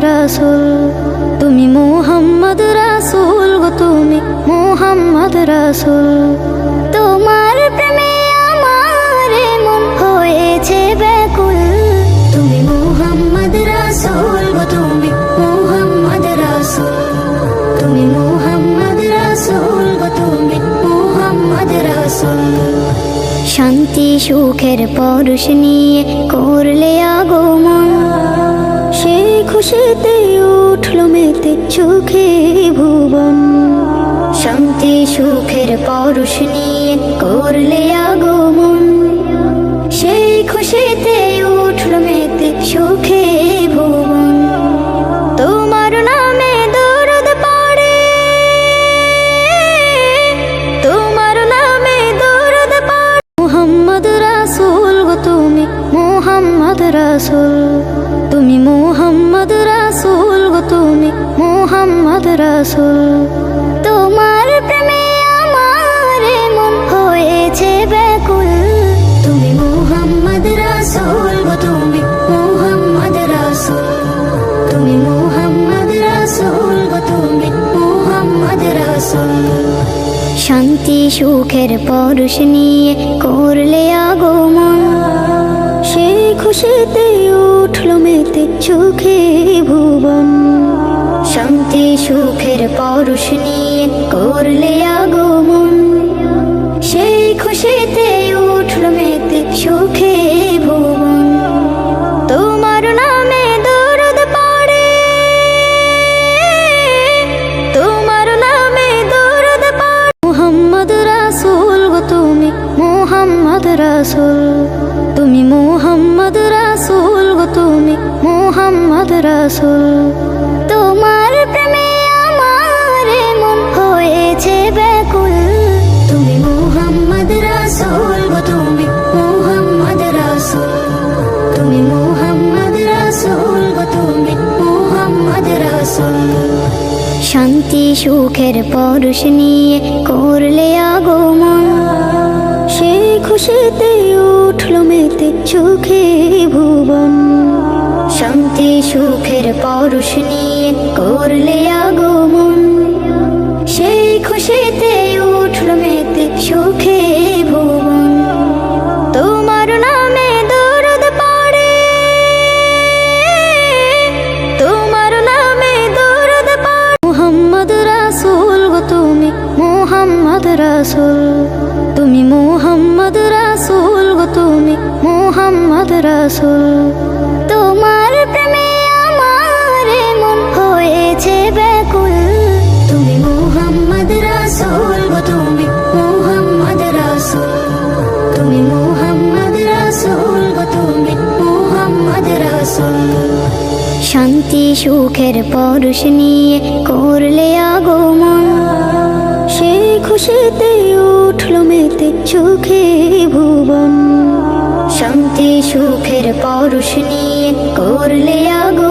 রাসূল, তুমি মুহাম্মদ রাসূল গো, তুমি মুহাম্মদ রাসূল। তোমার প্রেমে আমার মন হয়েছে ব্যাকুল, তুমি মুহাম্মদ রাসূল গো, তুমি মুহাম্মদ রাসূল, তুমি মুহাম্মদ রাসূল গো, তুমি মুহাম্মদ রাসূল। শান্তি সুখের পরশ নিয়ে করলে আগমন, সেই খুশিতে উঠল মেতে সুখে ভুবন। শান্তি সুখের পরশ নিয়ে করলে আগমন, সেই খুশিতে উঠল মেতে সুখে ভুবন। তোমার নামে দরুদ পড়ে, তোমার নামে দরুদ পড়ে মুহাম্মদ রাসূল গো, তুমি মুহাম্মদ রাসূল, তুমি মুহাম্মদ রাসূল গো, তুমি মুহাম্মদ রাসূল। তোমার প্রেমে আমার মন হয়েছে ব্যাকুল, তুমি মুহাম্মদ রাসূল গো, তুমি মুহাম্মদ রাসূল, তুমি মুহাম্মদ রাসূল গো, তুমি মুহাম্মদ রাসূল। শান্তি সুখের পরশ নিয়ে করলে আগমন, সেই খুশিতে উঠল মেতে সুখে ভুবন। শান্তি সুখের পরশ নিয়ে করলে আগমন, সেই খুশিতে উঠল মেতে সুখে ভুবন। তোমার নামে দরুদ পড়ে, তোমার নামে দরুদ পড়ে মুহাম্মদ রাসূল গো, তুমি মুহাম্মদ রাসূল, তুমি মুহাম্মদ রাসূল গো, তুমি মুহাম্মদ রাসূল। তোমার প্রেমে আমার মন হয়েছে ব্যাকুল, তুমি মুহাম্মদ রাসূল গো, তুমি মুহাম্মদ রাসূল, তুমি মুহাম্মদ রাসূল গো, তুমি মুহাম্মদ রাসূল। শান্তি সুখের পরশ নিয়ে করলে আগমন, সেই খুশিতে উঠল মেতে সুখে ভুবন। শান্তি সুখের পরশ নিয়ে করলে আগমন, সেই খুশিতে উঠল মেতে সুখে ভুবন। তোমার নামে দরুদ পড়ে, তোমার নামে দরুদ পড়ে মুহাম্মদ রাসূল গো, তুমি মুহাম্মদ রাসূল, তুমি মুহাম্মদ রাসূল গো, তুমি মুহাম্মদ রাসূল। শান্তি সুখের পরশ নিয়ে করলে আগমন, সেই খুশিতে উঠল মেতে সুখে ভুবন। তোমার নামে দরুদ পড়ে, তোমার নামে দরুদ পড়ে মুহাম্মদ রাসূল গো, তুমি মুহাম্মদ রাসূল, তুমি মুহাম্মদ রাসূল গো, তুমি মুহাম্মদ রাসূল। তোমার প্রেমে আমার মন হয়েছে ব্যাকুল, তুমি মুহাম্মদ রাসূল গো, তুমি মুহাম্মদ রাসূল, তুমি মুহাম্মদ রাসূল গো, তুমি মুহাম্মদ রাসূল। শান্তি সুখের পরশ নিয়ে করলে আগমন, সেই খুশিতে উঠল মেতে সুখে ভুবন। শান্তি সুখের পরশ নিয়ে করলে আগমন,